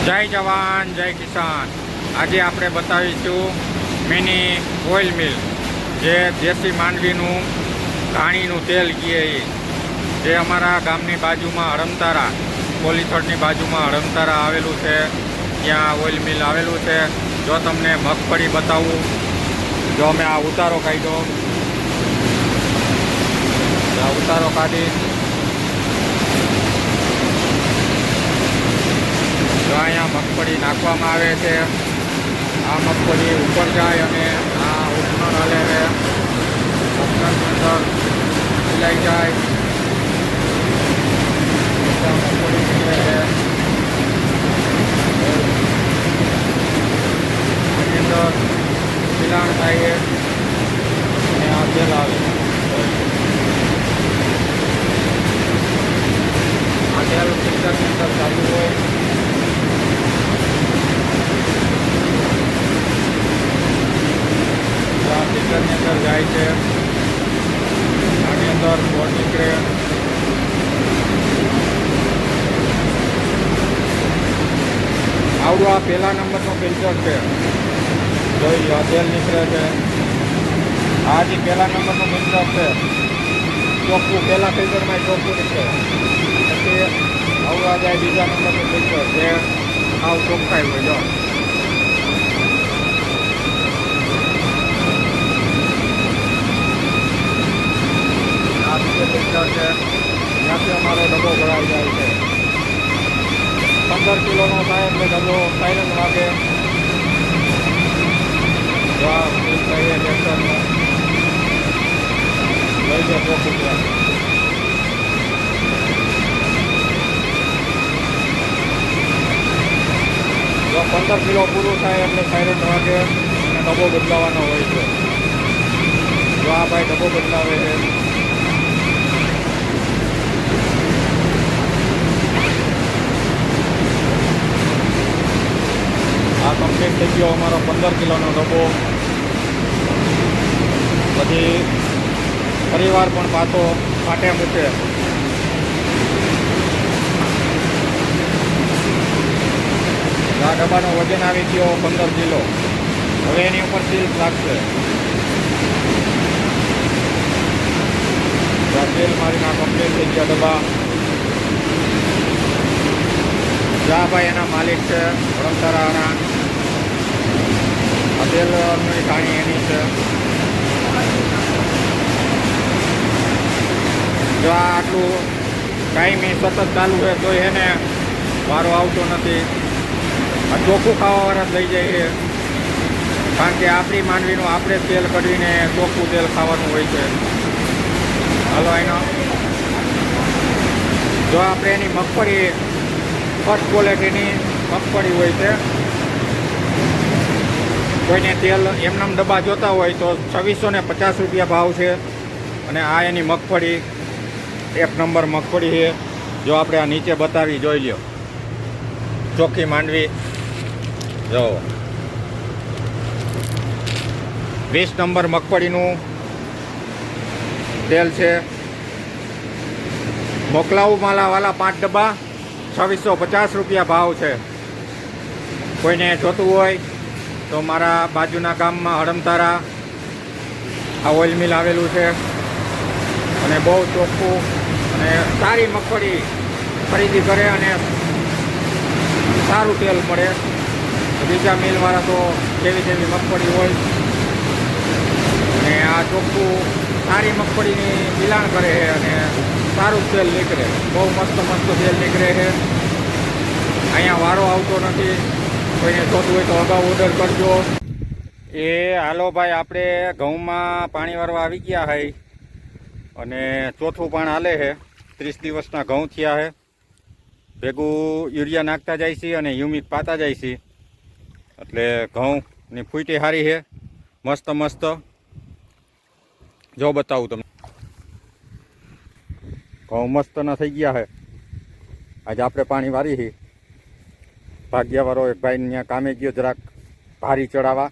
જય જવાન જય કિસાન। આજે આપણે બતાવીશું મિની ઓઇલ મિલ, જે દેશી માંડવીનું ઘાણીનું તેલ કહીએ જે અમારા ગામની બાજુમાં હડમતારા, કોલીથડની બાજુમાં હડમતારા આવેલું છે, ત્યાં ઓઇલ મિલ આવેલું છે। જો તમને મગફળી બતાવું, જો અમે આ ઉતારો કાઢ્યો, આ ઉતારો કાઢી અહીંયા મગફળી નાખવામાં આવે છે। આ મગફળી ઉપર જાય અને આ ઉપનર હાલે છે, ઉપનરની અંદર મિલાઈ જાય, મગફળી નીકળે છે। આની અંદર મિલાણ થાય અને આ તેલ આવે। આ તેલ ફિલ્ટરની અંદર ચાલુ હોય, ફિલ્ટરની અંદર જાય છે। આની અંદર ગોળ નીકળે, આવડું આ પહેલા નંબરનું ફિલ્ટર છે, જોઈ લો તેલ નીકળે છે। આ જે પહેલા નંબરનું ફિલ્ટર છે, ચોખ્ખું પહેલા ફિલ્ટરમાં ચોખ્ખું નીકળે, પછી આવડું જાય બીજા નંબરનું ફિલ્ટર, જે આવ ચોખ્ખાઈ હોય। જો ફિલ્ટર છે, ત્યાંથી અમારો ડબ્બો ભરાઈ જાય છે। 15 કિલોનો થાય એટલે ડબ્બો સાયરન વાગે, કહીએ ટ્રેક્ટરનો લઈ જાય ચોખ્ખું ત્યાં। જો 15 કિલો પૂરું થાય એટલે સાયરન વાગે અને ડબ્બો બદલાવાનો હોય છે। જો આ ભાઈ ડબ્બો બદલાવે છે, આ કમ્પ્લીટ થઈ ગયો અમારો 15 કિલોનો ડબ્બો। પછી પરિવાર પણ પાછો કાંટે મૂકે, આ ડબ્બાનો વજન આવી ગયો 15 કિલો। હવે એની ઉપર સીલ લાગશે, તેલ મારીને આ કમ્પ્લીટ થઈ ગયા ડબ્બા। જા ભાઈ એના માલિક છે હડમતારાના, આ તેલની ટાણી એની છે। જો આ આટલું કાયમી સતત ચાલુ છે તો એને વારો આવતો નથી। આ ચોખ્ખું ખાવાવાળા લઈ જાય છે, કારણ કે આપણી માંડવીનું આપણે તેલ કાઢીને ચોખ્ખું તેલ ખાવાનું હોય છે। હાલો એનો જો આપણે એની મગફળી ફર્સ્ટ ક્વોલિટીની મગફળી હોય છે, કોઈને તેલ એમનામ ડબ્બા જોતા હોય તો 2650 રૂપિયા ભાવ છે। અને આ એની મગફળી 1 નંબર મગફળી છે। જો આપણે આ નીચે બતાવી જોઈ લ્યો, ચોખ્ખી માંડવી જો 20 નંબર મગફળીનું તેલ છે। મોકલાવું માલાવાલા 5 ડબ્બા 2650 રૂપિયા ભાવ છે। કોઈને જોતું હોય તો મારા બાજુના ગામમાં હડમતારા આ ઓઇલ મિલ આવેલું છે, અને બહુ ચોખ્ખું અને સારી મગફળી ખરીદી કરે અને સારું તેલ મળે। બીજા મિલવાળા તો જેવી જેવી મગફળી હોય, અને આ ચોખ્ખું સારી મગફળીની મિલાણ કરે છે અને સારું તેલ નીકળે, બહુ મસ્ત મસ્ત તેલ નીકળે છે। અહીંયા વારો આવતો નથી, કોઈને જોતું હોય તો અગાઉ ઓર્ડર કરજો। એ હાલો ભાઈ, આપણે ઘઉંમાં પાણી વાળવા આવી ગયા છે અને ચોથું પાણ હાલે છે। 30 દિવસના ઘઉં થયા છે, ભેગું યુરિયા નાખતા જાય છે અને હ્યુમિક પાતા જાય છે, એટલે ઘઉંની ફૂટી સારી છે, મસ્ત મસ્ત। જો બતાવું તમને, ઘઉં મસ્તના થઈ ગયા છે। આજે આપણે પાણી વારી છે, ભાગ્યાવાળો એક ભાઈ ત્યાં કામે ગયો જરાક ભારી ચડાવવા,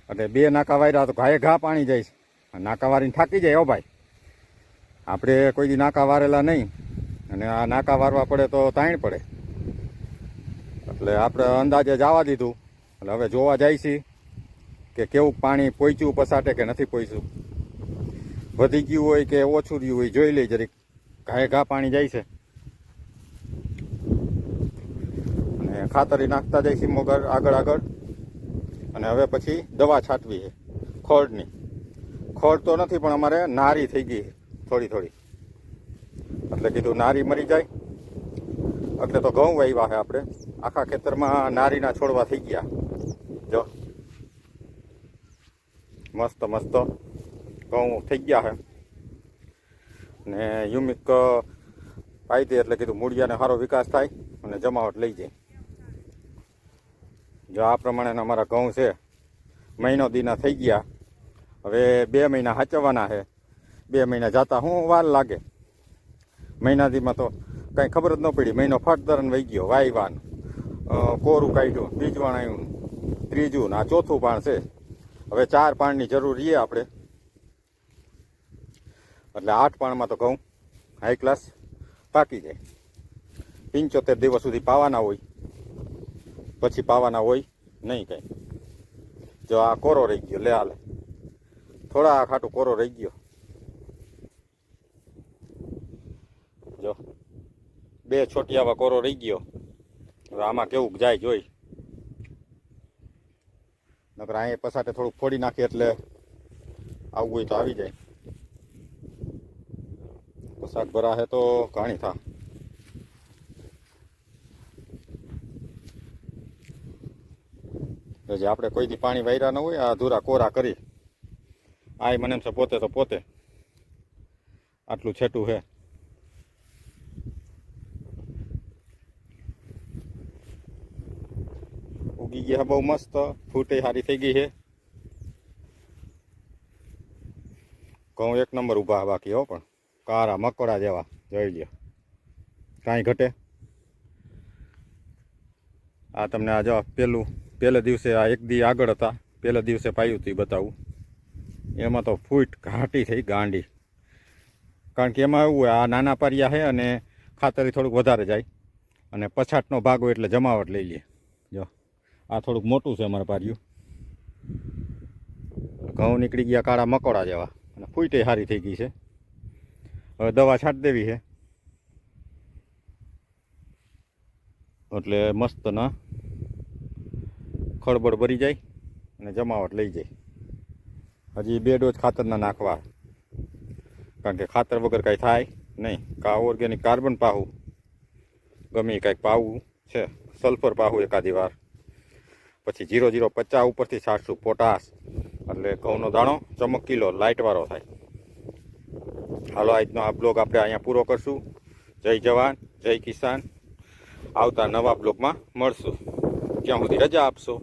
એટલે 2 નાકા વાર્યા તો ઘાએ ઘા પાણી જાય છે। નાકા વારીને થાકી જાય હો ભાઈ, આપણે કોઈ દી નાકા વારેલા નહીં, અને આ નાકા વારવા પડે તો તાણ પડે। એટલે આપણે અંદાજે જવા દીધું. એટલે હવે જોવા જાય છે કે કેવું પાણી પહોંચ્યું પસાટે કે નથી પહોંચ્યું, વધી ગયું હોય કે ઓછું રહ્યું હોય જોઈ લઈ જરીક. ઘાએ ઘા પાણી જાય છે અને ખાતરી નાખતા જાય છે મગર આગળ આગળ. અને હવે પછી દવા છાંટવી છે ખોળની. ખોળ તો નથી પણ અમારે નારી થઈ ગઈ થોડી થોડી, એટલે કીધું નારી મરી જાય એટલે તો ઘઉં વાવ્યા છે આપણે. આખા ખેતરમાં નારીના છોડવા થઈ ગયા. જો મસ્ત મસ્ત ઘઉં થઈ ગયા છે ને યુમિક પાઈ દે એટલે કીધું મૂળિયાને સારો વિકાસ થાય અને જમાવટ લઈ જાય. જો આ પ્રમાણેના અમારા ઘઉં છે. મહિનો દીના થઈ ગયા. હવે 2 મહિના સાચવવાના છે. 2 મહિના જાતા શું વાર લાગે? મહિના દીમાં તો કાંઈ ખબર જ ન પડી. મહિનો ફટદરન વહી ગયો. વાયવાનું કોરું કાઢ્યું, બીજવાણ આવ્યું, ત્રીજું ને આ ચોથું પાણ છે. હવે 4 પાણની જરૂર છે આપણે. એટલે 8 પાણમાં તો ઘઉં હાઈ ક્લાસ પાકી જાય. 75 દિવસ સુધી પાવાના હોય, પછી પાવાના હોય નહીં કાંઈ. જો આ કોરો રહી ગયો, લે હાલે થોડા ખાટું કોરો રહી ગયો. જો 2 છોટિયાવા કોરો રહી ગયો. હવે આમાં કેવું જાય જોઈ. નકર અહીંયા પસાટે થોડુંક ફોડી નાખીએ એટલે આવવું હોય તો આવી જાય. પસાટ ભરા હે તો ઘણી થા. જે આપણે કોઈથી પાણી વાયરા ન હોય આ અધૂરા કોરા કરી આ મને એમ છે પોતે તો પોતે આટલું છેટું છે. ઉગી ગયા બહુ મસ્ત, ફૂટે સારી થઈ ગઈ છે. ઘઉં 1 નંબર ઊભા બાકી હો, પણ કારા મકોડા જેવા જોઈ લ્યો, કાંઈ ઘટે. આ તમને આ જો પહેલે દિવસે આ 1 દી આગળ હતા, પહેલે દિવસે પાયું હતું એ બતાવું. એમાં તો ફૂટ ઘાટી થઈ ગાંડી. કારણ કે એમાં એવું હોય આ નાના પારિયા છે અને ખાતરી થોડુંક વધારે જાય અને પછાટનો ભાગ હોય એટલે જમાવટ લઈ લે. જો આ થોડુંક મોટું છે અમારે પારિયું. ઘઉં નીકળી ગયા કાળા મકોડા જેવા અને ફૂટે સારી થઈ ગઈ છે. હવે દવા છાંટી દેવી છે એટલે મસ્ત ના ખળબળ ભરી જાય અને જમાવટ લઈ જાય. હજી 2 ડોઝ ખાતરના નાખવા, કારણ કે ખાતર વગર કાંઈ થાય નહીં. કા ઓર્ગેનિક કાર્બન પાવું, ગમે કાંઈક પાવું છે, સલ્ફર પાવું એકાદી વાર, પછી 0.050 ઉપરથી છાંટશું પોટાશ, એટલે ઘઉંનો દાણો ચમકીલો લાઇટવાળો થાય. હાલો આજનો આ બ્લોગ આપણે અહીંયા પૂરો કરશું. જય જવાન જય કિસાન. આવતા નવા બ્લોગમાં મળશું. ત્યાં સુધી રજા આપશો.